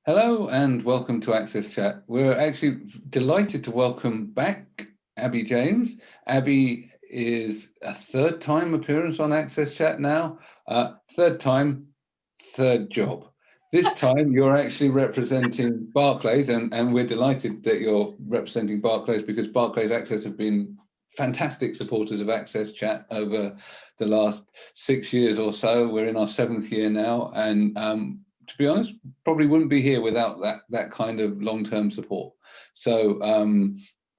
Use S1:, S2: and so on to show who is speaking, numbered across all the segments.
S1: Hello and welcome to Access Chat. We're actually delighted to welcome back Abby James. Abby is a third time appearance on Access Chat now. Third time, third job. This time you're actually representing Barclays, and we're delighted that you're representing Barclays because Barclays Access have been fantastic supporters of Access Chat over the last 6 years or so. We're in our 7th year now, and to be honest, probably wouldn't be here without that kind of long-term support. So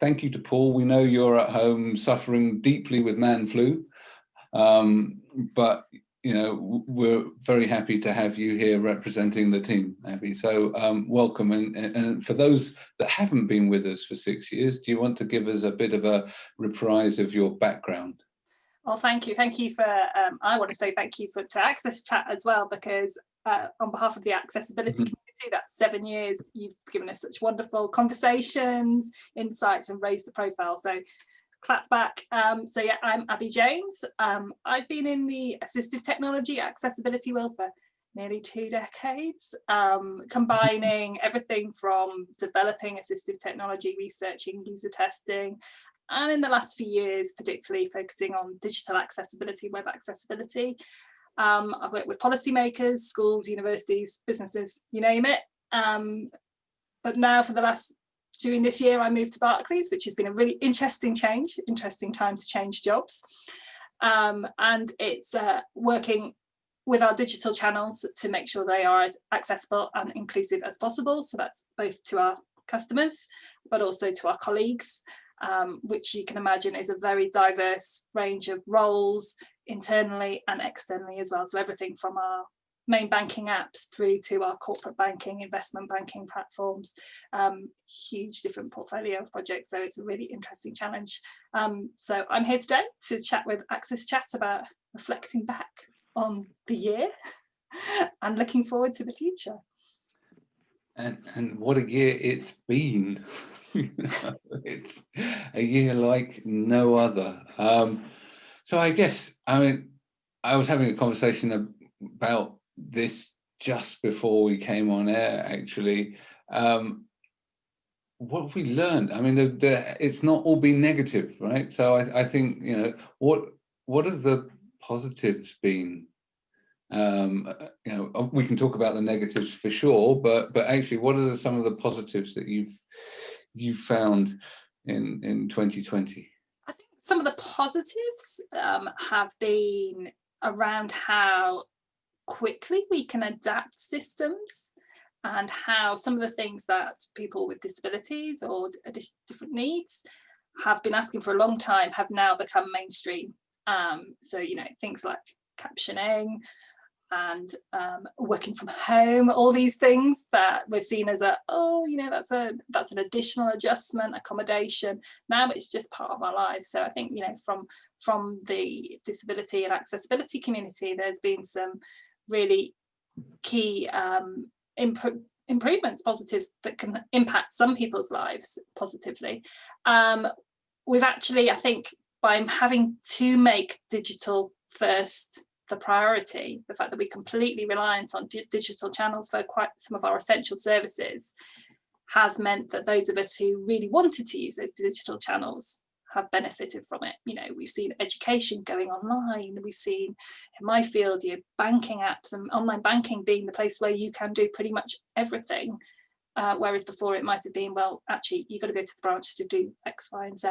S1: thank you to Paul. We know you're at home suffering deeply with man flu, but you know, we're very happy to have you here representing the team, Abby. So welcome. And for those that haven't been with us for 6 years, do you want to give us a bit of a reprise of your background?
S2: Well, thank you. Thank you for, I want to say thank you to Access Chat as well, because on behalf of the accessibility community, that's 7 years, you've given us such wonderful conversations, insights, and raised the profile. So clap back. So yeah, I'm Abby James. I've been in the assistive technology accessibility world for nearly 2 decades, combining everything from developing assistive technology, researching, user testing, and in the last few years, particularly focusing on digital accessibility, web accessibility. I've worked with policymakers, schools, universities, businesses, you name it. But now during this year, I moved to Barclays, which has been a really interesting time to change jobs. And it's working with our digital channels to make sure they are as accessible and inclusive as possible. So that's both to our customers, but also to our colleagues. Which you can imagine is a very diverse range of roles internally and externally as well. So everything from our main banking apps through to our corporate banking, investment banking platforms, huge different portfolio of projects. So it's a really interesting challenge. So I'm here today to chat with Access Chat about reflecting back on the year and looking forward to the future.
S1: And what a year it's been. It's a year like no other. So I guess, I mean, I was having a conversation about this just before we came on air, actually. What have we learned? I mean, it's not all been negative, right? So I think, you know, what have the positives been? You know, we can talk about the negatives for sure, but actually, what are some of the positives that you've found in 2020?
S2: I think some of the positives have been around how quickly we can adapt systems and how some of the things that people with disabilities or different needs have been asking for a long time have now become mainstream. So, you know, things like captioning and working from home, all these things that we're seen as that's an additional adjustment, accommodation. Now it's just part of our lives. So I think, you know, from the disability and accessibility community, there's been some really key improvements, positives that can impact some people's lives positively. We've actually, I think, by having to make digital first the priority, the fact that we're completely reliant on digital channels for quite some of our essential services has meant that those of us who really wanted to use those digital channels have benefited from it. You know, we've seen education going online. We've seen, in my field, your banking apps and online banking being the place where you can do pretty much everything. Whereas before it might have been, well, actually, you've got to go to the branch to do X, Y, and Z.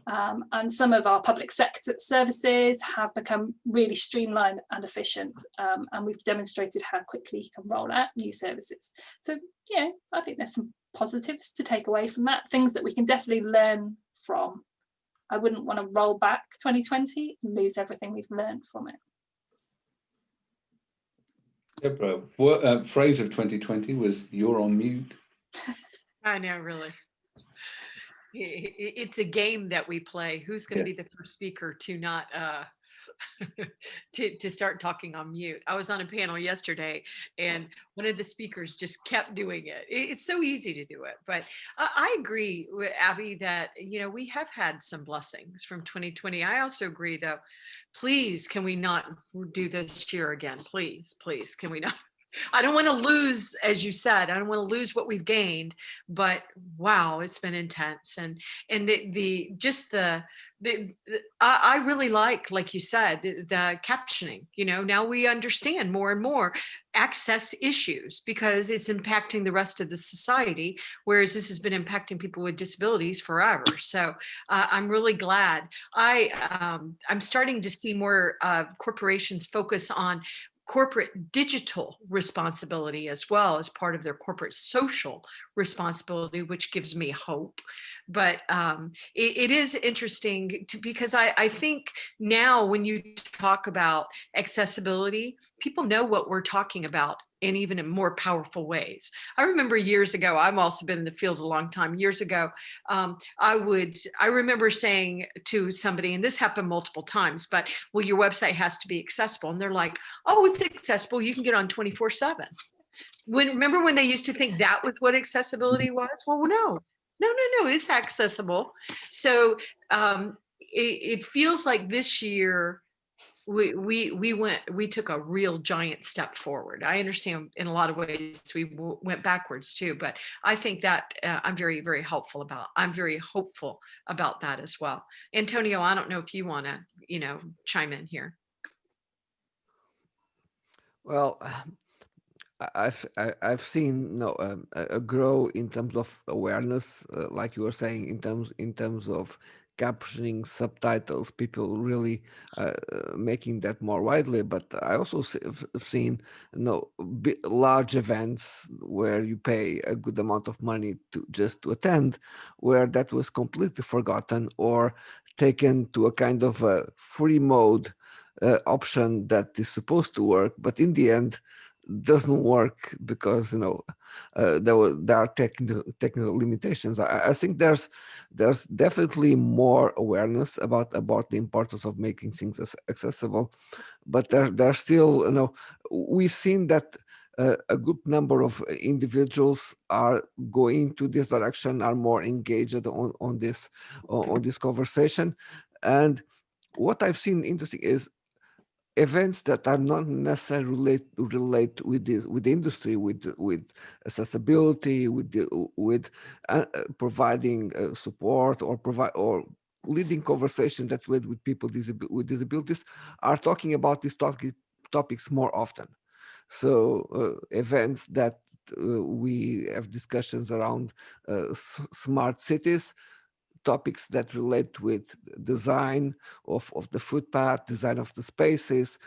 S2: And some of our public sector services have become really streamlined and efficient, and we've demonstrated how quickly you can roll out new services. So, yeah, I think there's some positives to take away from that, things that we can definitely learn from. I wouldn't want to roll back 2020 and lose everything we've learned from it.
S1: Deborah, phrase of 2020 was "you're on mute."
S3: I know, really. It's a game that we play. Who's going to be the first speaker to not to start talking on mute? I was on a panel yesterday, and one of the speakers just kept doing it. It's so easy to do it, but I agree with Abby that, you know, we have had some blessings from 2020. I also agree, though. Please, can we not do this year again? Please, can we not? I don't want to lose, as you said, I don't want to lose what we've gained, but wow, it's been intense. And I really like you said, the captioning, now we understand more and more access issues because it's impacting the rest of the society, whereas this has been impacting people with disabilities forever. So I'm really glad. I'm starting to see more corporations focus on corporate digital responsibility as well as part of their corporate social responsibility, which gives me hope. But it is interesting because I think now when you talk about accessibility, people know what we're talking about and even in more powerful ways. I remember years ago, I've also been in the field a long time. Years ago, I remember saying to somebody, and this happened multiple times, but well, your website has to be accessible. And they're like, oh, it's accessible. You can get on 24/7. Remember when they used to think that was what accessibility was? Well, no, it's accessible. So it feels like this year, we took a real giant step forward. I understand in a lot of ways we went backwards too, but I think that I'm very, very I'm very hopeful about that as well. Antonio, I don't know if you want to, chime in here.
S4: Well, I've seen a grow in terms of awareness, like you were saying, in terms of captioning, subtitles, people really making that more widely. But I also have seen large events where you pay a good amount of money to attend, where that was completely forgotten or taken to a kind of a free mode option that is supposed to work, but in the end doesn't work because there are technical limitations. I think there's definitely more awareness about the importance of making things accessible, but there's still we've seen that a good number of individuals are going to this direction, are more engaged on this conversation. And what I've seen interesting is events that are not necessarily relate with the industry, with accessibility, with providing support or leading conversation that with people with disabilities, are talking about these topics more often. So events that we have discussions around smart cities, topics that relate with design of the footpath, design of the spaces,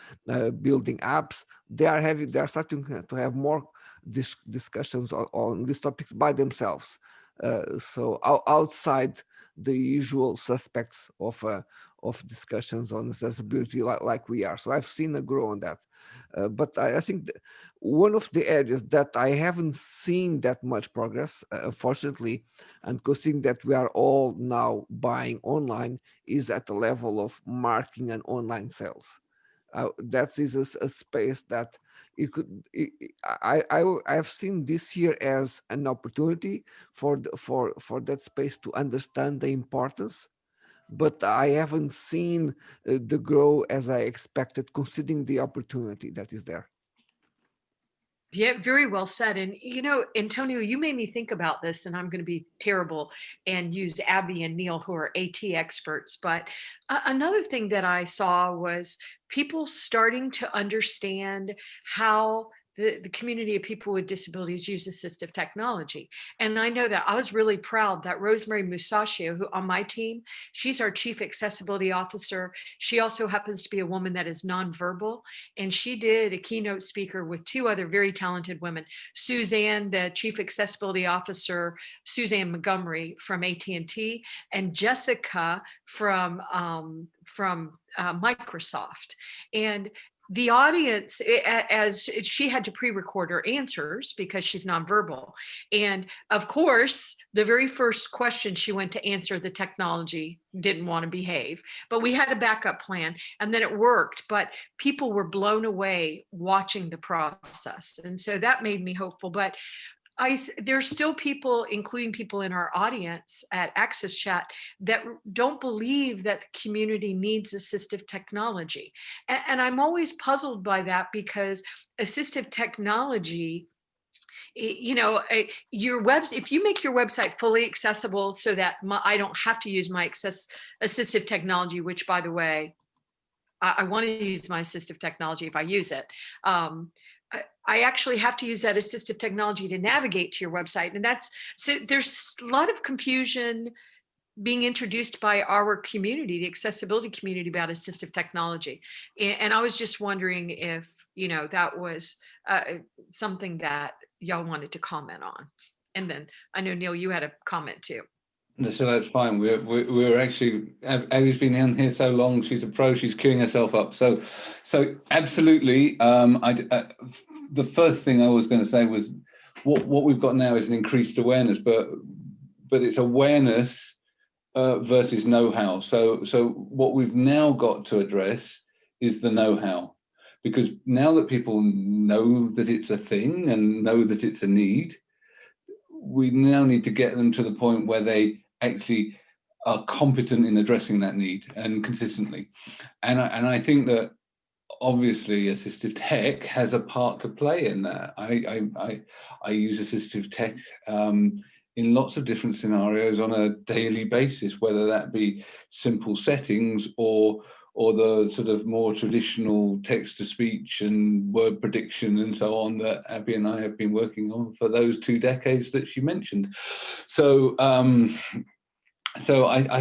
S4: building apps. They are starting to have more discussions on these topics by themselves. So outside the usual suspects of discussions on accessibility like we are. So I've seen a grow on that. But I think one of the areas that I haven't seen that much progress, unfortunately, and considering that we are all now buying online, is at the level of marketing and online sales. That is a space that I've seen this year as an opportunity for that space to understand the importance, but I haven't seen the grow as I expected, considering the opportunity that is there.
S3: Yeah, very well said. And, Antonio, you made me think about this, and I'm going to be terrible and use Abby and Neil, who are AT experts. But another thing that I saw was people starting to understand how the community of people with disabilities use assistive technology. And I know that I was really proud that Rosemary Musacchio, who on my team, she's our chief accessibility officer. She also happens to be a woman that is nonverbal. And she did a keynote speaker with two other very talented women, Suzanne, the chief accessibility officer, Suzanne Montgomery from AT&T, and Jessica from Microsoft. And the audience, as she had to pre-record her answers because she's nonverbal. And of course, the very first question she went to answer, the technology didn't want to behave, but we had a backup plan and then it worked. But people were blown away watching the process. And so that made me hopeful. But There's still people, including people in our audience at Access Chat, that don't believe that the community needs assistive technology. And I'm always puzzled by that, because assistive technology, your if you make your website fully accessible so that I don't have to use my assistive technology, which, by the way, I want to use my assistive technology if I use it. I actually have to use that assistive technology to navigate to your website. And so there's a lot of confusion being introduced by our community, the accessibility community, about assistive technology. And I was just wondering if, that was something that y'all wanted to comment on. And then I know, Neil, you had a comment too.
S1: So that's fine. We're actually, Abby's been in here so long. She's a pro. She's queuing herself up. So absolutely. The first thing I was going to say was what we've got now is an increased awareness, but it's awareness versus know-how. So what we've now got to address is the know-how, because now that people know that it's a thing and know that it's a need, we now need to get them to the point where they actually are competent in addressing that need, and consistently. And I think that obviously assistive tech has a part to play in that. I use assistive tech in lots of different scenarios on a daily basis, whether that be simple settings or the sort of more traditional text-to-speech and word prediction and so on that Abby and I have been working on for those 2 decades that she mentioned. So I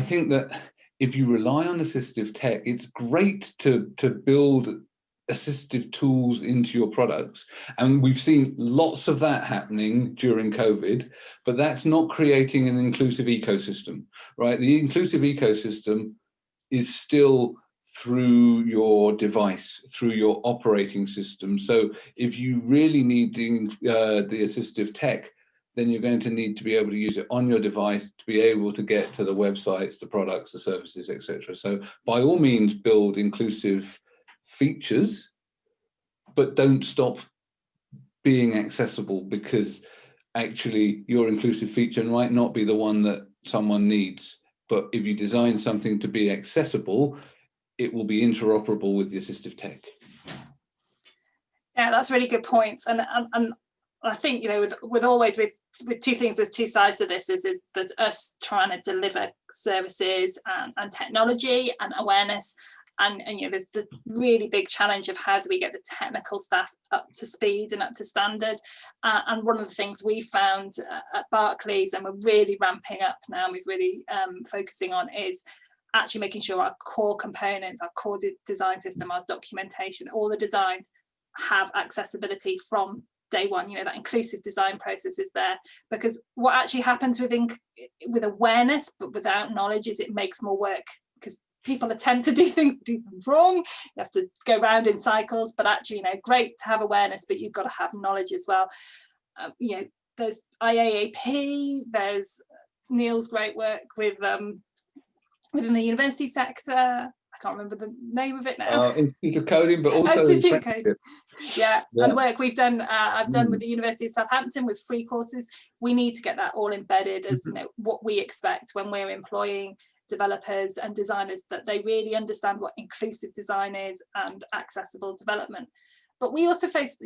S1: think that if you rely on assistive tech, it's great to build assistive tools into your products. And we've seen lots of that happening during COVID, but that's not creating an inclusive ecosystem, right? The inclusive ecosystem is still through your device, through your operating system. So if you really need the assistive tech, then you're going to need to be able to use it on your device to be able to get to the websites, the products, the services, etc. So by all means, build inclusive features, but don't stop being accessible, because actually your inclusive feature might not be the one that someone needs. But if you design something to be accessible, it will be interoperable with the assistive tech.
S2: Yeah, that's really good points. And I think, with always with 2 things, there's 2 sides to this. There's us trying to deliver services and technology and awareness. And there's the really big challenge of how do we get the technical staff up to speed and up to standard. And one of the things we found at Barclays, and we're really ramping up now, and we're really focusing on, is actually making sure our core components, our core design system, our documentation, all the designs have accessibility from day one. That inclusive design process is there, because what actually happens with awareness but without knowledge is it makes more work, because people attempt to do them wrong. You have to go round in cycles. But actually, great to have awareness, but you've got to have knowledge as well. There's IAAP, there's Neil's great work with within the university sector. I can't remember the name of it now.
S1: Institute of Coding, but also
S2: Institute of Coding. Yeah, and the work we've done, I've done with the University of Southampton with free courses. We need to get that all embedded as what we expect when we're employing developers and designers, that they really understand what inclusive design is and accessible development. But we also face,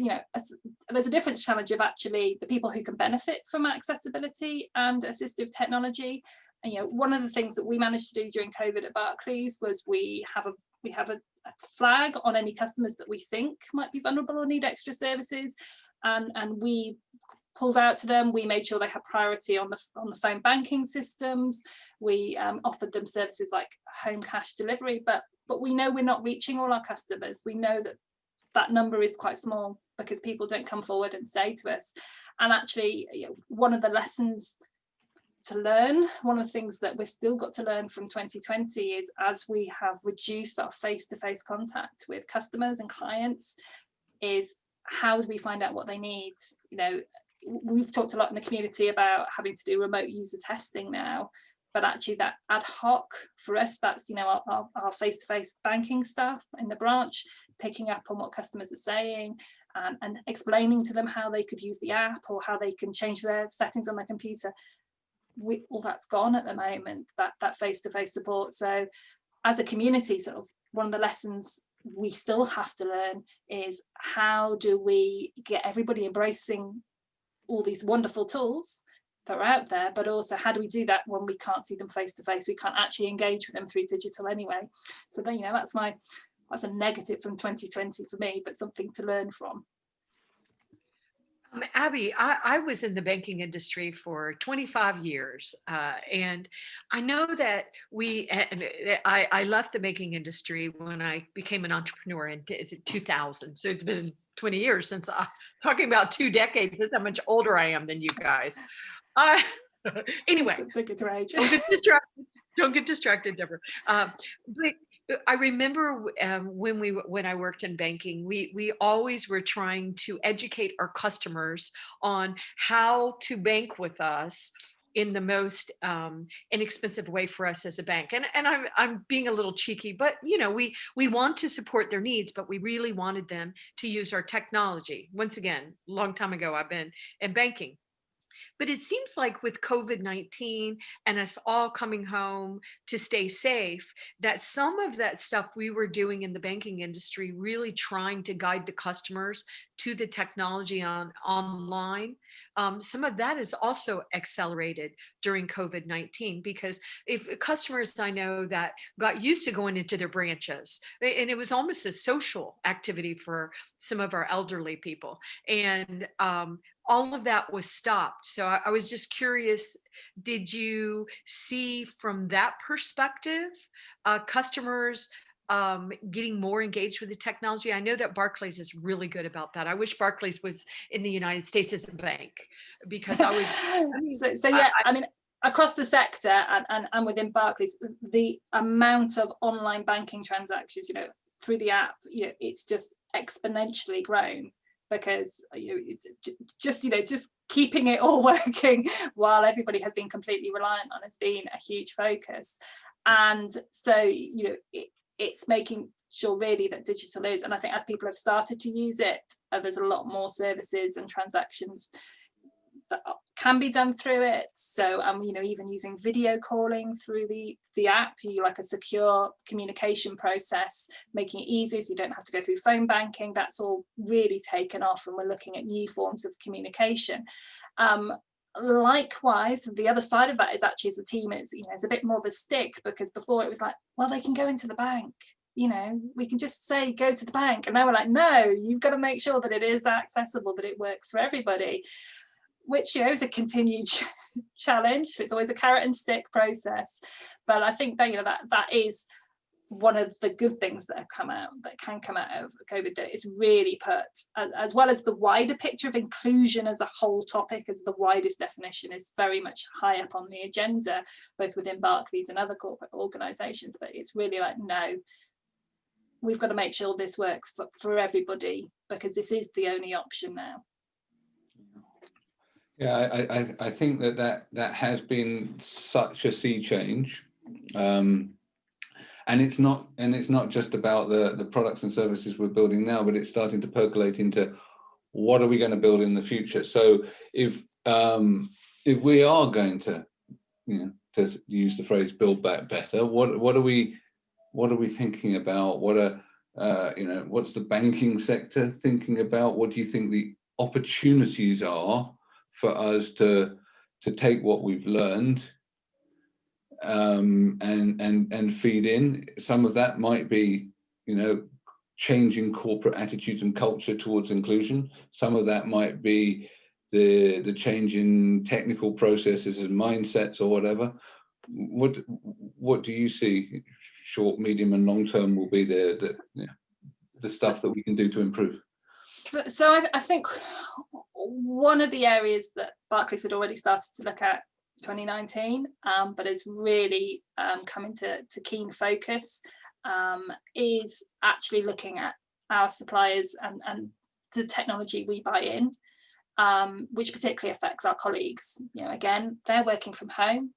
S2: there's a different challenge of actually the people who can benefit from accessibility and assistive technology. And, one of the things that we managed to do during COVID at Barclays was we have a flag on any customers that we think might be vulnerable or need extra services, and we pulled out to them. We made sure they had priority on the phone banking systems. We offered them services like home cash delivery, but we know we're not reaching all our customers. We know that number is quite small because people don't come forward and say to us. And actually, one of the lessons to learn, one of the things that we've still got to learn from 2020 is, as we have reduced our face-to-face contact with customers and clients, is how do we find out what they need? We've talked a lot in the community about having to do remote user testing now, but actually that ad hoc for us, that's our face-to-face banking staff in the branch, picking up on what customers are saying, and explaining to them how they could use the app or how they can change their settings on their computer. All that's gone at the moment, that face-to-face support. So as a community, sort of one of the lessons we still have to learn is, how do we get everybody embracing all these wonderful tools that are out there, but also how do we do that when we can't see them face to face? We can't actually engage with them through digital anyway. So then, that's a negative from 2020 for me, but something to learn from.
S3: Abby, I was in the banking industry for 25 years, and I know that I left the banking industry when I became an entrepreneur in 2000. So it's been 20 years since talking about 2 decades. That's how much older I am than you guys. Anyway,
S2: don't get to age.
S3: Don't get distracted, Deborah. But I remember when I worked in banking, we always were trying to educate our customers on how to bank with us in the most inexpensive way for us as a bank. And I'm being a little cheeky, but we want to support their needs, but we really wanted them to use our technology. Once again, a long time ago, I've been in banking. But it seems like with COVID-19 and us all coming home to stay safe, that some of that stuff we were doing in the banking industry, really trying to guide the customers to the technology online, some of that is also accelerated during COVID-19, because if customers I know that got used to going into their branches, and it was almost a social activity for some of our elderly people, and all of that was stopped. So I was just curious, did you see from that perspective customers getting more engaged with the technology? I know that Barclays is really good about that. I wish Barclays was in the United States as a bank, because I would.
S2: Across the sector and within Barclays, the amount of online banking transactions, through the app, it's just exponentially grown, because it's just keeping it all working while everybody has been completely reliant on has been a huge focus. And so it's making sure really that digital is, and I think as people have started to use it, there's a lot more services and transactions that can be done through it. So even using video calling through the app, like a secure communication process, making it easy so you don't have to go through phone banking. That's all really taken off, and we're looking at new forms of communication. Likewise, the other side of that is actually, as a team, it's a bit more of a stick, because before it was like, well, they can go into the bank, we can just say go to the bank, and now we're like, no, you've got to make sure that it is accessible, that it works for everybody, which is a continued challenge. It's always a carrot and stick process, but I think that that is one of the good things that can come out of COVID, that it's really put, as well as the wider picture of inclusion as a whole topic, as the widest definition, is very much high up on the agenda, both within Barclays and other corporate organisations. But it's really like, no, we've got to make sure this works for everybody, because this is the only option now.
S1: Yeah, I think that has been such a sea change, and it's not just about the products and services we're building now, but it's starting to percolate into what are we going to build in the future. So if we are going to, to use the phrase "build back better," what are we thinking about? What's the banking sector thinking about? What do you think the opportunities are for us to take what we've learned and feed in? Some of that might be, changing corporate attitudes and culture towards inclusion. Some of that might be the change in technical processes and mindsets or whatever. What do you see, short, medium, and long term, will be the stuff that we can do to improve?
S2: So I think one of the areas that Barclays had already started to look at 2019, but is really coming to keen focus, is actually looking at our suppliers and the technology we buy in, which particularly affects our colleagues. Again, they're working from home.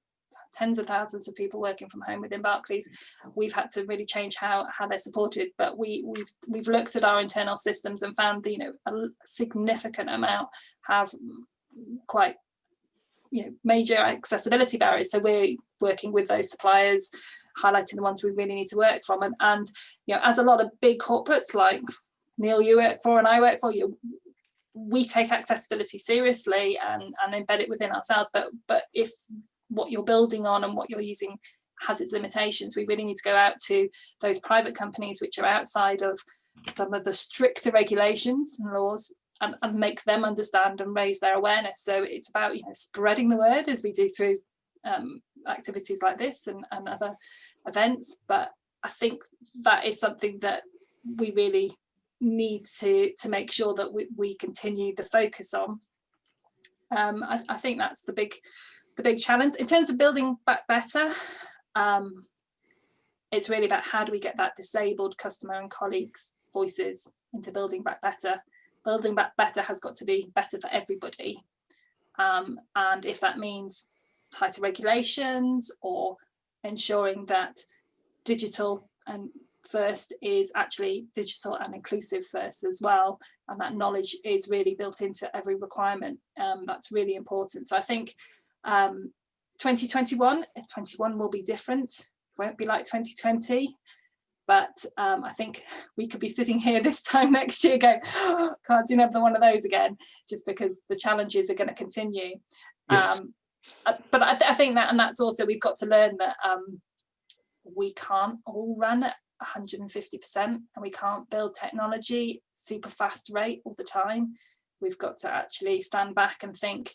S2: tens of thousands of people working from home within Barclays. We've had to really change how they're supported, but we've looked at our internal systems and found that, a significant amount have quite major accessibility barriers. So we're working with those suppliers, highlighting the ones we really need to work from, and as a lot of big corporates like Neil you work for and I work for, we take accessibility seriously and embed it within ourselves, but if what you're building on and what you're using has its limitations, we really need to go out to those private companies which are outside of some of the stricter regulations and laws, and make them understand and raise their awareness. So it's about spreading the word, as we do through activities like this and other events. But I think that is something that we really need to make sure that we continue the focus on. I think that's the big challenge in terms of building back better. It's really about how do we get that disabled customer and colleagues' voices into building back better. Building back better has got to be better for everybody, and if that means tighter regulations or ensuring that digital and first is actually digital and inclusive first as well, and that knowledge is really built into every requirement, that's really important. So I think 21 will be different, won't be like 2020, but I think we could be sitting here this time next year going, oh, can't do another one of those again, just because the challenges are going to continue. Yes. But I think that, and that's also, we've got to learn that we can't all run at 150%, and we can't build technology super fast rate all the time. We've got to actually stand back and think,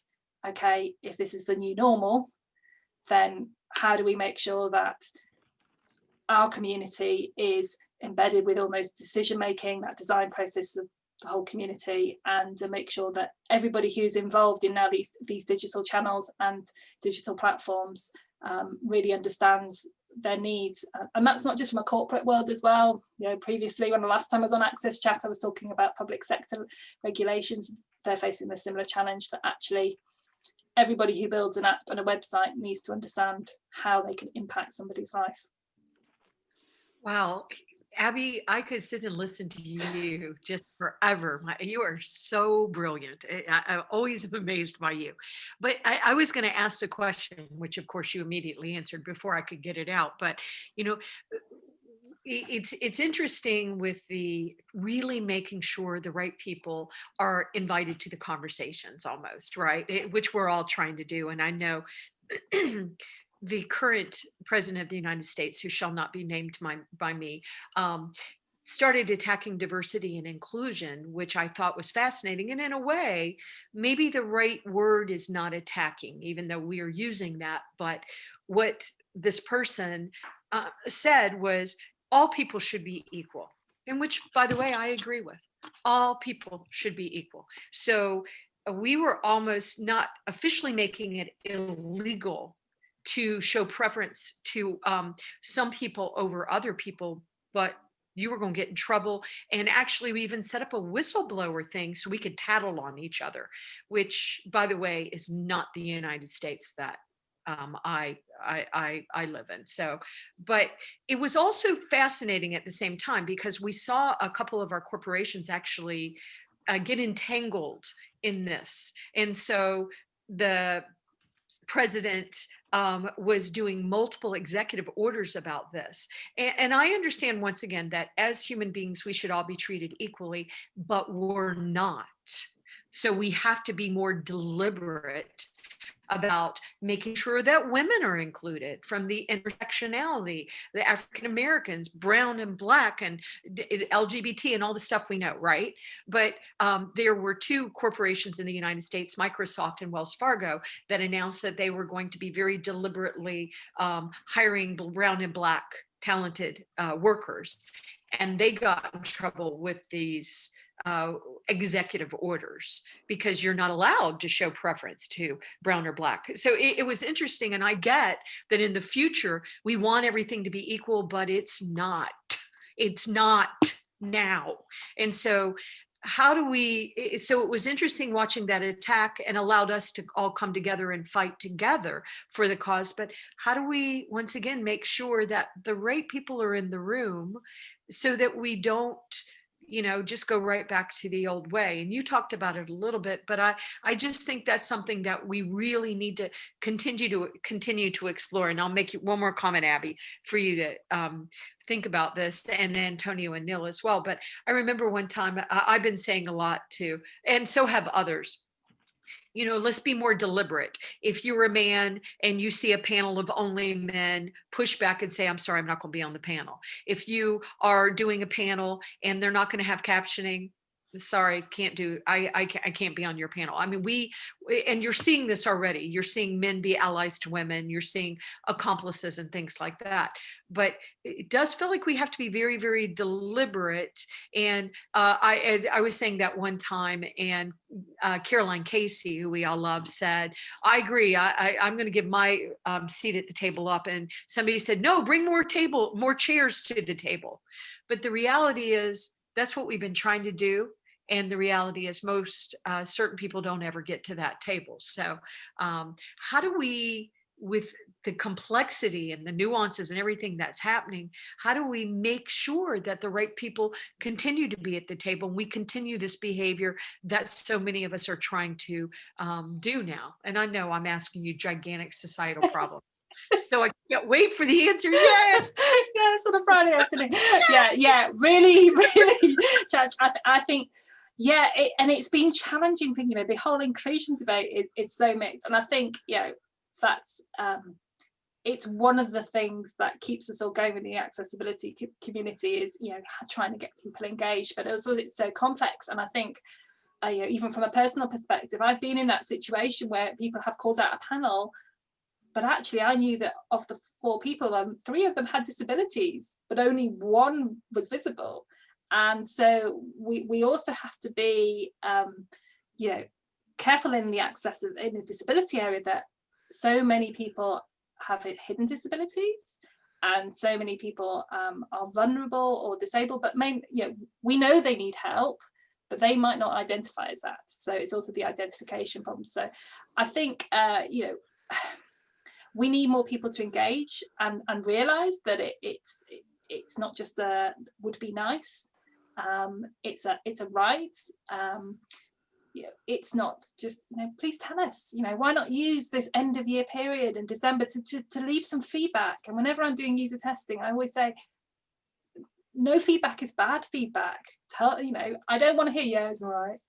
S2: okay, if this is the new normal, then how do we make sure that our community is embedded with almost decision making, that design process of the whole community, and to make sure that everybody who's involved in now these digital channels and digital platforms really understands their needs. And that's not just from a corporate world as well. Previously, when the last time I was on Access Chat, I was talking about public sector regulations. They're facing a similar challenge, that actually everybody who builds an app and a website needs to understand how they can impact somebody's life.
S3: Wow, Abby, I could sit and listen to you just forever. You are so brilliant. I always am amazed by you. But I was going to ask a question, which of course you immediately answered before I could get it out. But, it's interesting with the really making sure the right people are invited to the conversations almost, right? Which we're all trying to do. And I know the current president of the United States, who shall not be named by me, started attacking diversity and inclusion, which I thought was fascinating. And in a way, maybe the right word is not attacking, even though we are using that. But what this person said was, all people should be equal, in which, by the way, I agree with. All people should be equal. So we were almost not officially making it illegal to show preference to some people over other people, but you were going to get in trouble. And actually, we even set up a whistleblower thing so we could tattle on each other, which, by the way, is not the United States that I live in. So, but it was also fascinating at the same time, because we saw a couple of our corporations actually get entangled in this. And so the president was doing multiple executive orders about this. And I understand, once again, that as human beings, we should all be treated equally, but we're not. So we have to be more deliberate about making sure that women are included, from the intersectionality, the African Americans, brown and black, and LGBT, and all the stuff we know, right? But there were two corporations in the United States, Microsoft and Wells Fargo, that announced that they were going to be very deliberately hiring brown and black talented workers. And they got in trouble with these executive orders, because you're not allowed to show preference to brown or black. So it was interesting. And I get that in the future, we want everything to be equal, but it's not now. And so how do we, so it was interesting watching that attack and allowed us to all come together and fight together for the cause. But how do we, once again, make sure that the right people are in the room so that we don't, just go right back to the old way? And you talked about it a little bit, but I just think that's something that we really need to continue to explore. And I'll make you one more comment, Abby, for you to think about this, and Antonio and Neil as well. But I remember one time I've been saying a lot too, and so have others. Let's be more deliberate. If you're a man and you see a panel of only men, push back and say, I'm sorry, I'm not going to be on the panel. If you are doing a panel and they're not going to have captioning, sorry, I can't be on your panel. I mean, and you're seeing this already. You're seeing men be allies to women. You're seeing accomplices and things like that. But it does feel like we have to be very, very deliberate. And I was saying that one time, and Caroline Casey, who we all love, said, I agree. I'm going to give my seat at the table up. And somebody said, no, bring more chairs to the table. But the reality is, that's what we've been trying to do. And the reality is most certain people don't ever get to that table. So how do we, with the complexity and the nuances and everything that's happening, how do we make sure that the right people continue to be at the table and we continue this behavior that so many of us are trying to do now? And I know I'm asking you gigantic societal problems. So I can't wait for the answer. Yes.
S2: Yes, on a Friday afternoon. Yeah, really, really, Judge. I think, and it's been challenging thing. The whole inclusion debate is so mixed, and I think that's it's one of the things that keeps us all going with the accessibility community is trying to get people engaged, but also it's so complex. And I think even from a personal perspective, I've been in that situation where people have called out a panel. But actually, I knew that of the 4 people, 3 of them had disabilities, but only 1 was visible. And so we also have to be, careful in the disability area, that so many people have hidden disabilities, and so many people are vulnerable or disabled. But we know they need help, but they might not identify as that. So it's also the identification problem. So I think we need more people to engage and realize that it's not just a would be nice. It's a right. It's not just please tell us. Why not use this end of year period in December to leave some feedback? And whenever I'm doing user testing, I always say, no feedback is bad feedback. I don't want to hear yes, all right.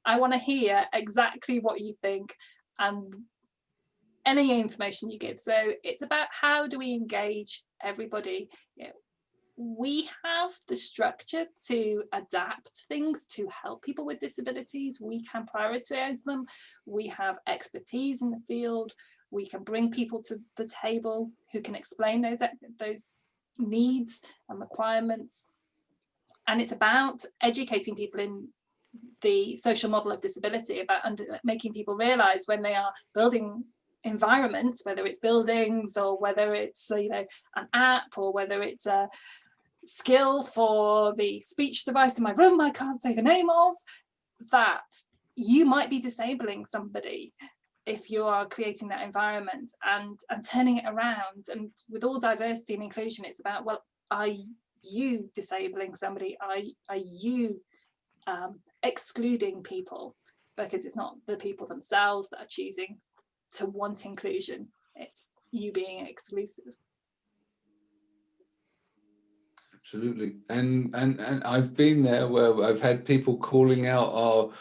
S2: I want to hear exactly what you think and any information you give. So it's about how do we engage everybody. We have the structure to adapt things to help people with disabilities. We can prioritize them. We have expertise in the field. We can bring people to the table who can explain those needs and requirements. And it's about educating people in the social model of disability, about making people realize when they are building environments, whether it's buildings or whether it's an app or whether it's a skill for the speech device in my room I can't say the name of, that you might be disabling somebody if you are creating that environment and turning it around. And with all diversity and inclusion, it's about, well, are you disabling somebody? Are you excluding people? Because it's not the people themselves that are choosing to want inclusion, it's you being exclusive.
S1: Absolutely. And I've been there where I've had people calling out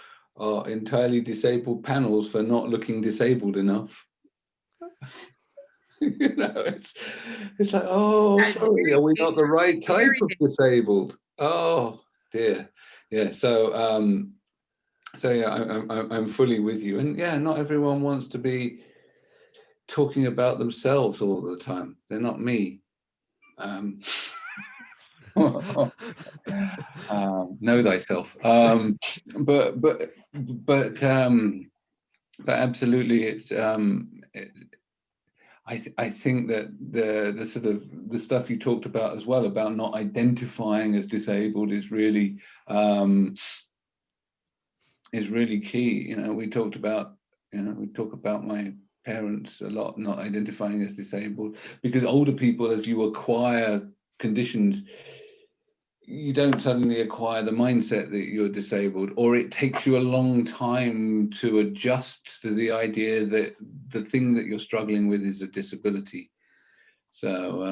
S1: our entirely disabled panels for not looking disabled enough. It's like, oh, sorry, are we not the right type of disabled? Oh dear. Yeah. So I'm fully with you. And not everyone wants to be talking about themselves all the time. They're not me. Know thyself. But absolutely, it's I think that the sort of the stuff you talked about as well about not identifying as disabled is really is really key. You know, we talk about my parents a lot not identifying as disabled, because older people, as you acquire conditions, you don't suddenly acquire the mindset that you're disabled, or it takes you a long time to adjust to the idea that the thing that you're struggling with is a disability. So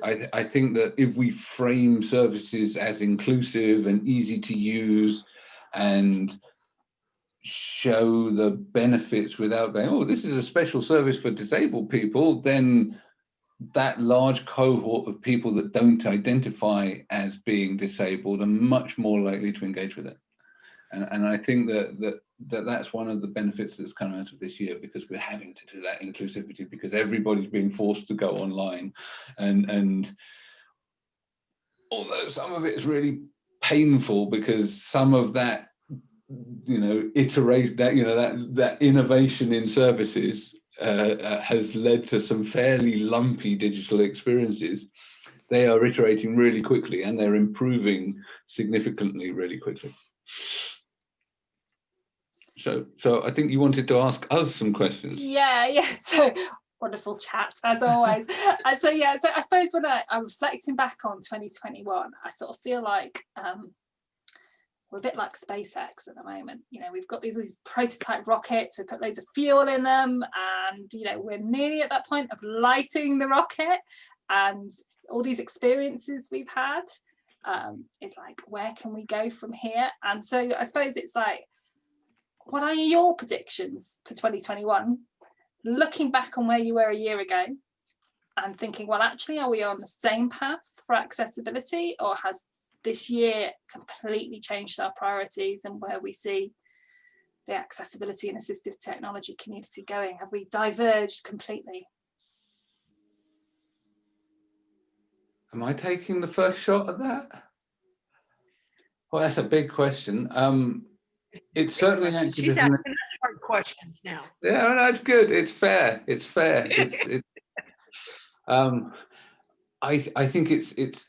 S1: I think that if we frame services as inclusive and easy to use and show the benefits without going, oh, this is a special service for disabled people, then that large cohort of people that don't identify as being disabled are much more likely to engage with it. And I think that's one of the benefits that's come out of this year, because we're having to do that inclusivity, because everybody's being forced to go online, and although some of it is really painful, because some of that, you know, that innovation in services has led to some fairly lumpy digital experiences. They are iterating really quickly, and they're improving significantly really quickly. So I think you wanted to ask us some questions.
S2: Yeah. So wonderful chat as always. So I suppose when I'm reflecting back on 2021, I sort of feel like we're a bit like SpaceX at the moment. You know, we've got these prototype rockets, we put loads of fuel in them, and you know, we're nearly at that point of lighting the rocket, and all these experiences we've had, it's like, where can we go from here? And so I suppose it's like, what are your predictions for 2021? Looking back on where you were a year ago and thinking, well, actually, are we on the same path for accessibility, or has this year completely changed our priorities and where we see the accessibility and assistive technology community going? Have we diverged completely?
S1: Am I taking the first shot at that? Well, that's a big question. It's certainly
S3: she's asking us hard questions now.
S1: Yeah, no, it's good. It's fair. It's fair. I think it's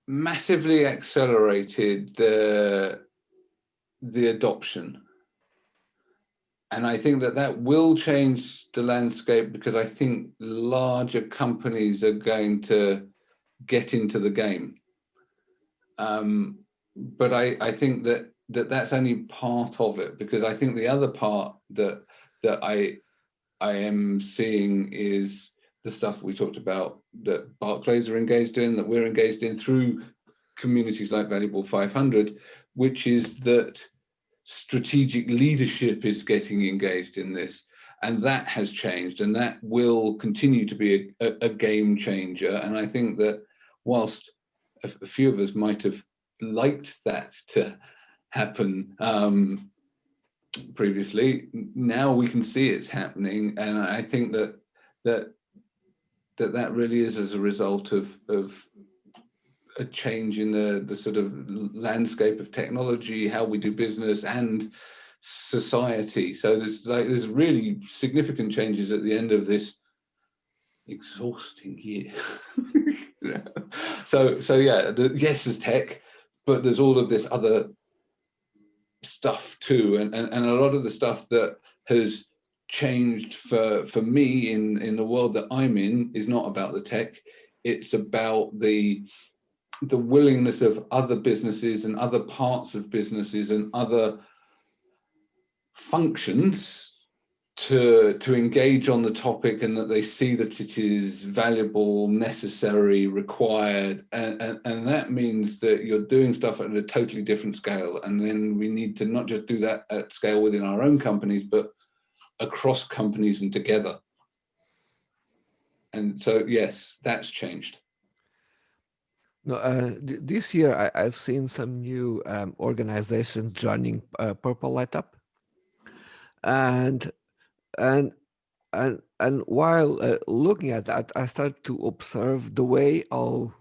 S1: massively accelerated the adoption, and I think that will change the landscape, because I think larger companies are going to get into the game. But I think that's only part of it, because I think the other part that I am seeing is the stuff we talked about that Barclays are engaged in, that we're engaged in through communities like Valuable 500, which is that strategic leadership is getting engaged in this, and that has changed, and that will continue to be a game changer. And I think that whilst a few of us might have liked that to happen previously, now we can see it's happening, and I think that really is as a result of a change in the sort of landscape of technology, how we do business, and society. So there's really significant changes at the end of this exhausting year. So yeah, yes, there's tech, but there's all of this other stuff too, and a lot of the stuff that has changed for me in the world that I'm in is not about the tech. It's about the willingness of other businesses and other parts of businesses and other functions to engage on the topic, and that they see that it is valuable, necessary, required, and that means that you're doing stuff at a totally different scale. And then we need to not just do that at scale within our own companies, but across companies and together. And so yes, that's changed.
S4: No, this year I've seen some new organizations joining Purplelight up, and while looking at that, I started to observe the way our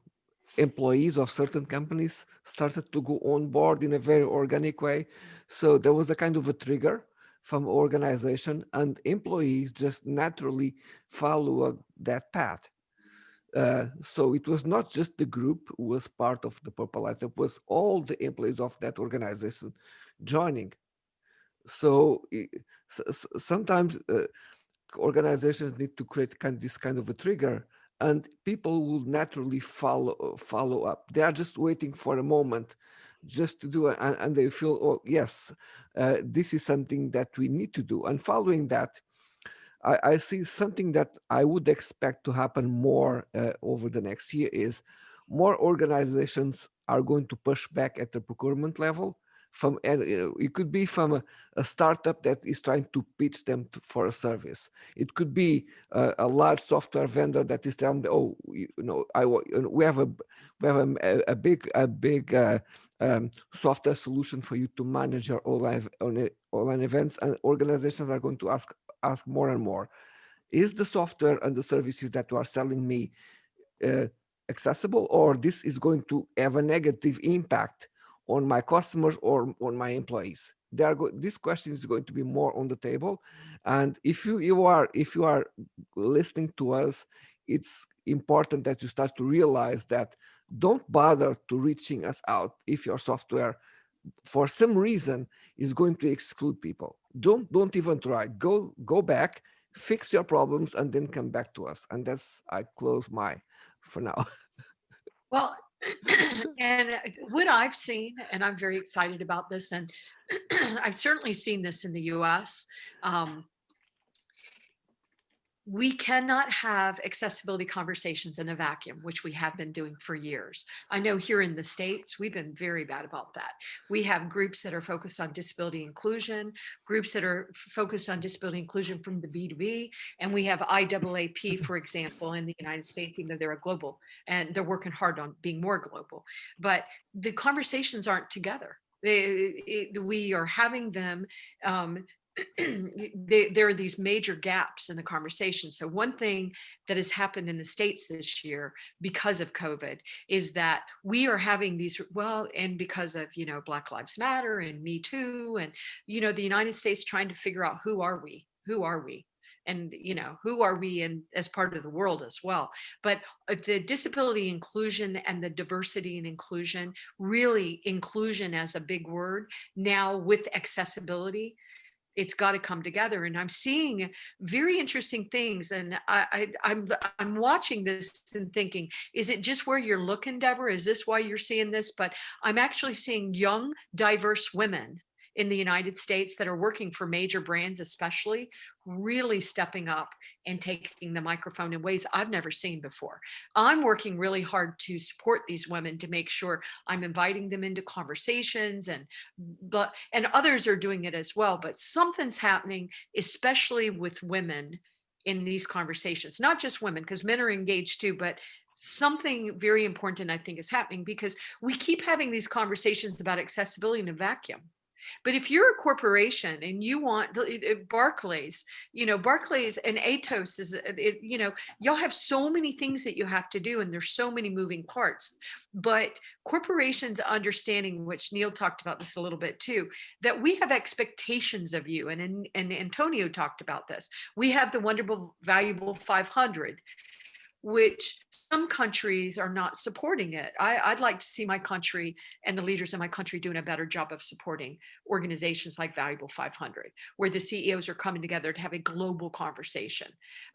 S4: employees of certain companies started to go on board in a very organic way. So there was a kind of a trigger from organization, and employees just naturally follow that path. So it was not just the group who was part of the Purplelight, it was all the employees of that organization joining. So sometimes organizations need to create this kind of a trigger, and people will naturally follow up. They are just waiting for a moment just to do it, and they feel, oh yes, this is something that we need to do. And following that, I see something that I would expect to happen more over the next year is more organizations are going to push back at the procurement level. From, and it could be from a startup that is trying to pitch them for a service. It could be a large software vendor that is telling them, oh, we have a big software solution for you to manage your online events, and organizations are going to ask more and more, is the software and the services that you are selling me uh, accessible, or this is going to have a negative impact on my customers or on my employees? This question is going to be more on the table. And if you are listening to us, it's important that you start to realize that don't bother to reaching us out if your software for some reason is going to exclude people. Don't even try. Go back, fix your problems, and then come back to us. And that's, I close my for now.
S3: Well, and what I've seen, and I'm very excited about this, and I've certainly seen this in the US. We cannot have accessibility conversations in a vacuum, which we have been doing for years. I know here in the States, we've been very bad about that. We have groups that are focused on disability inclusion, groups that are focused on disability inclusion from the B2B, and we have IAAP, for example, in the United States, even though they're a global, and they're working hard on being more global. But the conversations aren't together. We are having them there are these major gaps in the conversation. So one thing that has happened in the States this year because of COVID is that we are having these, well, and because of, Black Lives Matter and Me Too, and, the United States trying to figure out who are we? And who are we in as part of the world as well. But the disability inclusion and the diversity and inclusion, really inclusion as a big word now with accessibility, it's got to come together. And I'm seeing very interesting things. And I'm watching this and thinking, is it just where you're looking, Deborah? Is this why you're seeing this? But I'm actually seeing young, diverse women in the United States that are working for major brands, especially, really stepping up and taking the microphone in ways I've never seen before. I'm working really hard to support these women to make sure I'm inviting them into conversations, and others are doing it as well. But something's happening, especially with women in these conversations, not just women, because men are engaged too, but something very important I think is happening, because we keep having these conversations about accessibility in a vacuum. But if you're a corporation and you want Barclays, Barclays and Atos is, y'all have so many things that you have to do, and there's so many moving parts. But corporations understanding, which Neil talked about this a little bit too, that we have expectations of you. And Antonio talked about this. We have the wonderful, valuable 500, which some countries are not supporting it. I'd like to see my country and the leaders in my country doing a better job of supporting organizations like Valuable 500, where the CEOs are coming together to have a global conversation,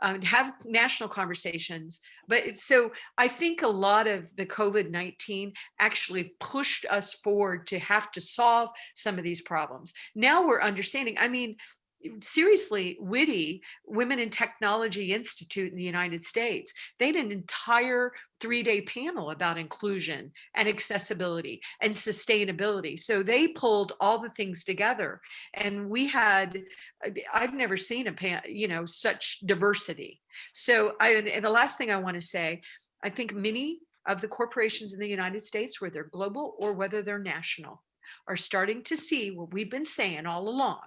S3: to have national conversations. But so I think a lot of the COVID-19 actually pushed us forward to have to solve some of these problems. Now we're understanding, seriously, WITI, Women in Technology Institute in the United States, they had an entire 3-day panel about inclusion and accessibility and sustainability. So they pulled all the things together, and I've never seen such diversity. So and the last thing I want to say, I think many of the corporations in the United States, whether they're global or whether they're national, are starting to see what we've been saying all along.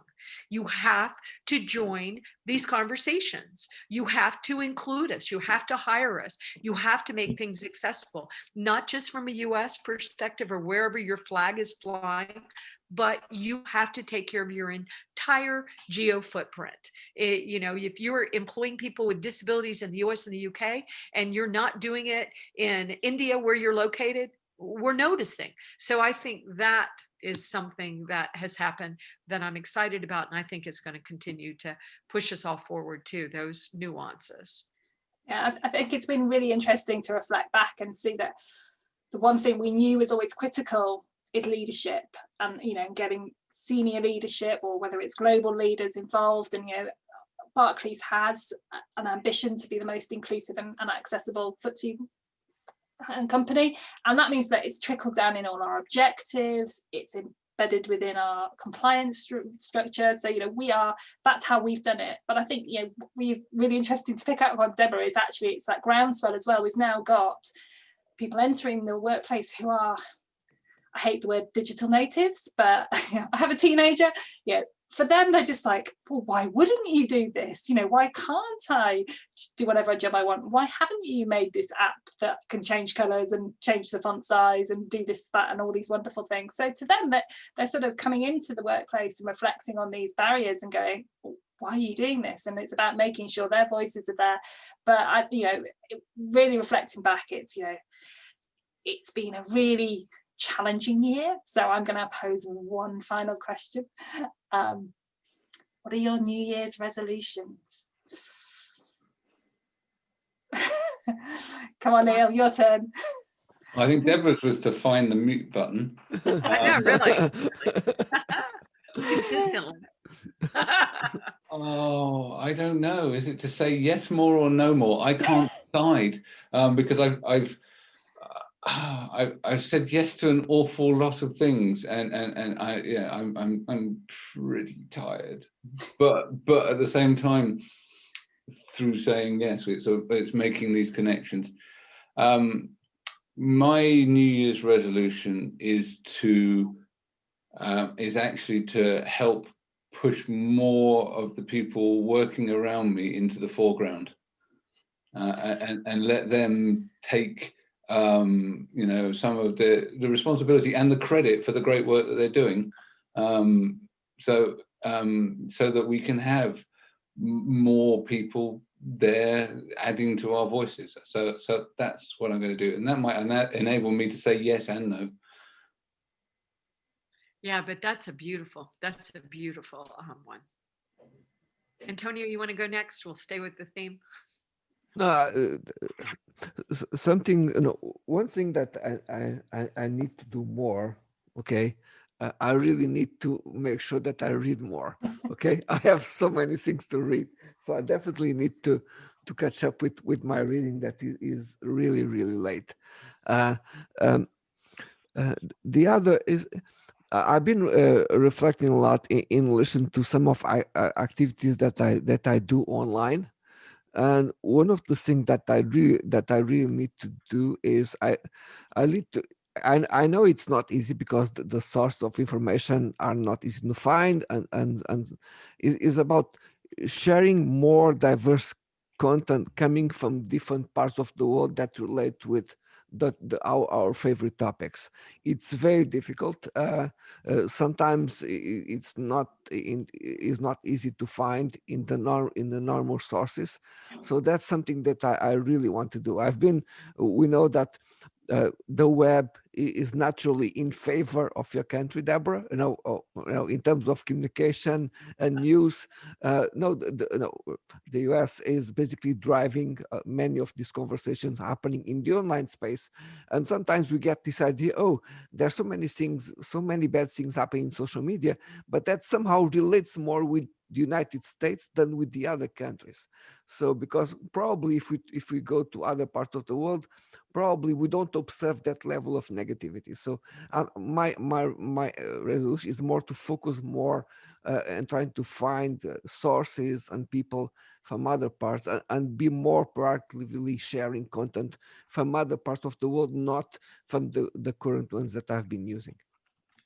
S3: You have to join these conversations. You have to include us. You have to hire us. You have to make things accessible, not just from a US perspective or wherever your flag is flying, but you have to take care of your entire geo footprint. If you're employing people with disabilities in the US and the UK, and you're not doing it in India where you're located, we're noticing. So I think that is something that has happened that I'm excited about. And I think it's going to continue to push us all forward too, those nuances.
S2: Yeah, I think it's been really interesting to reflect back and see that the one thing we knew was always critical is leadership, and getting senior leadership, or whether it's global leaders involved. And Barclays has an ambition to be the most inclusive and accessible FTSE company, and that means that it's trickled down in all our objectives, it's embedded within our compliance structure. So that's how we've done it. But I think we're really interesting to pick up on, Deborah, is actually it's that groundswell as well. We've now got people entering the workplace who are, I hate the word digital natives, but I have a teenager. For them, they're just like, well, why wouldn't you do this? Why can't I do whatever job I want? Why haven't you made this app that can change colors and change the font size and do this, that, and all these wonderful things? So to them, that they're sort of coming into the workplace and reflecting on these barriers and going, why are you doing this? And it's about making sure their voices are there. But really reflecting back, it's been a really challenging year. So I'm going to pose one final question. What are your New Year's resolutions? Come on, Neil, your turn.
S1: I think Deborah's was to find the mute button.
S3: I know, really. Consistently.
S1: Oh, I don't know. Is it to say yes more or no more? I can't decide, because I've said yes to an awful lot of things, and I'm pretty tired, but at the same time, through saying yes, it's making these connections. My New Year's resolution is actually to help push more of the people working around me into the foreground, and let them take some of the responsibility and the credit for the great work that they're doing, so that we can have more people there adding to our voices. So that's what I'm going to do, and that might enable me to say yes and no.
S3: Yeah, but that's a beautiful one. Antonio, you want to go next? We'll stay with the theme.
S4: Something, one thing that I need to do more. Okay, I really need to make sure that I read more. Okay, I have so many things to read, so I definitely need to catch up with my reading that is really late. The other is, I've been reflecting a lot in relation to some of activities that I do online, and one of the things that I really need to do is I need to. I know it's not easy because the source of information are not easy to find, and is about sharing more diverse content coming from different parts of the world that relate with our favorite topics. It's very difficult. Sometimes it's not easy to find in the normal sources. So that's something that I really want to do. We know that the web is naturally in favor of your country, Deborah. In terms of communication and news. The US is basically driving many of these conversations happening in the online space. And sometimes we get this idea, there's so many things, so many bad things happening in social media, but that somehow relates more with the United States than with the other countries. So because probably if we go to other parts of the world, probably we don't observe that level of negativity. So my resolution is more to focus more and trying to find sources and people from other parts, and be more proactively sharing content from other parts of the world, not from the current ones that I've been using.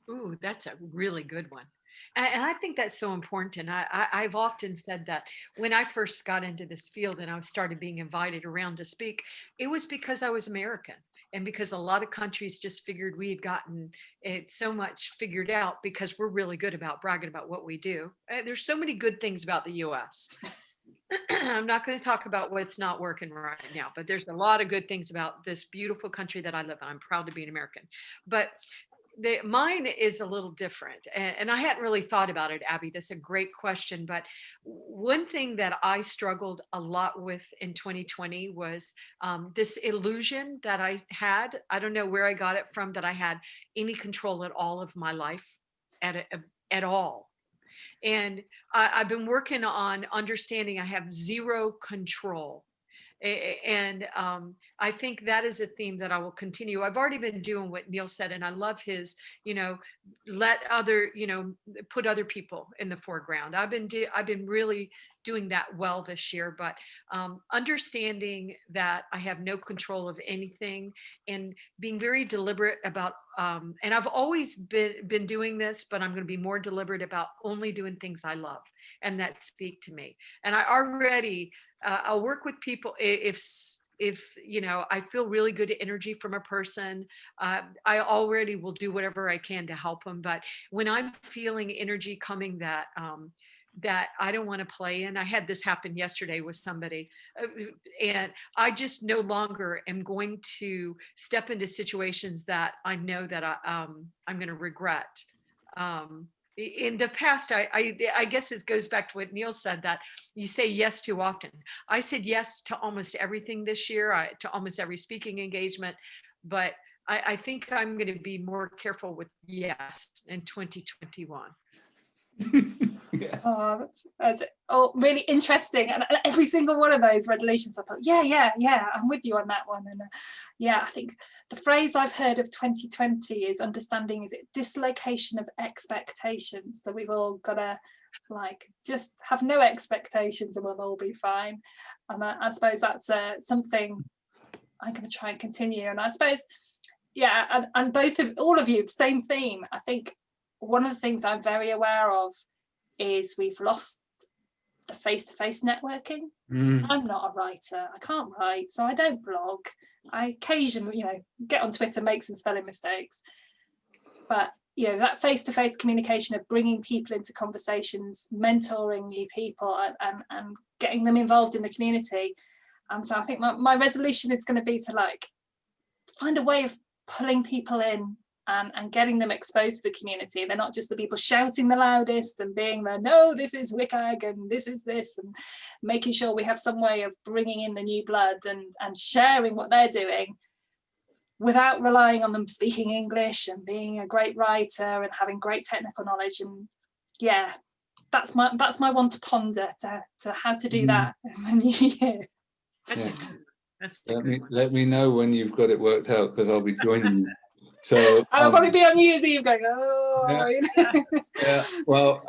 S3: Ooh, that's a really good one. And I think that's so important. And I've often said that when I first got into this field and I started being invited around to speak, it was because I was American, and because a lot of countries just figured we had gotten it so much figured out because we're really good about bragging about what we do. There's so many good things about the US. I'm not going to talk about what's not working right now, but there's a lot of good things about this beautiful country that I live in. I'm proud to be an American. But mine is a little different. And I hadn't really thought about it, Abby. That's a great question. But one thing that I struggled a lot with in 2020 was this illusion that I had. I don't know where I got it from, that I had any control at all of my life at all. And I've been working on understanding I have zero control. And I think that is a theme that I will continue. I've already been doing what Neil said, and I love his, put other people in the foreground. I've been really doing that well this year, but understanding that I have no control of anything and being very deliberate about, and I've always been doing this, but I'm going to be more deliberate about only doing things I love and that speak to me. And I already, I'll work with people if I feel really good energy from a person. I already will do whatever I can to help them. But when I'm feeling energy coming that I don't want to play in, I had this happen yesterday with somebody, and I just no longer am going to step into situations that I know that I'm going to regret. In the past, I guess it goes back to what Neil said, that you say yes too often. I said yes to almost everything this year, to almost every speaking engagement, but I think I'm going to be more careful with yes in 2021.
S1: Yeah.
S2: Oh, that's really interesting. And every single one of those resolutions, I thought, yeah, I'm with you on that one. And I think the phrase I've heard of 2020 is understanding, is it dislocation of expectations? So we've all got to just have no expectations and we'll all be fine. And I suppose that's something I'm going to try and continue. And I suppose, and all of you, same theme. I think one of the things I'm very aware of is we've lost the face-to-face networking. I'm not a writer. I can't write, so I don't blog. I occasionally, get on Twitter, make some spelling mistakes. But, that face-to-face communication of bringing people into conversations, mentoring new people and getting them involved in the community. And so I think my resolution is going to be to find a way of pulling people in and getting them exposed to the community. They're not just the people shouting the loudest and being the, no, this is WCAG and this is this, and making sure we have some way of bringing in the new blood and sharing what they're doing without relying on them speaking English and being a great writer and having great technical knowledge. And that's my one to ponder, to how to do that in the new year.
S1: Let me know when you've got it worked out, because I'll be joining you. So
S2: I'll probably be on New Year's Eve going,
S1: Well,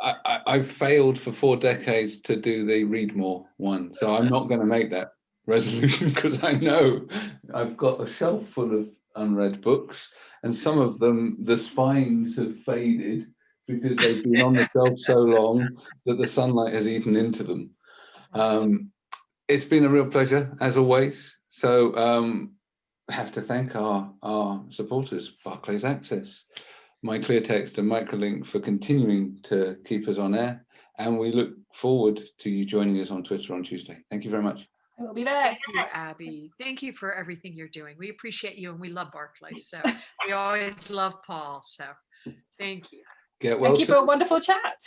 S1: I've failed for 4 decades to do the read more one, so I'm not going to make that resolution, because I know I've got a shelf full of unread books, and some of them, the spines have faded because they've been on the shelf so long that the sunlight has eaten into them. It's been a real pleasure, as always. So have to thank our supporters, Barclays Access, My Clear Text and Microlink, for continuing to keep us on air. And we look forward to you joining us on Twitter on Tuesday. Thank you very much.
S2: I will be there.
S3: Thank you, Abby. Thank you for everything you're doing. We appreciate you, and we love Barclays. So we always love Paul. So thank you.
S1: Get well.
S2: Thank you for a wonderful chat.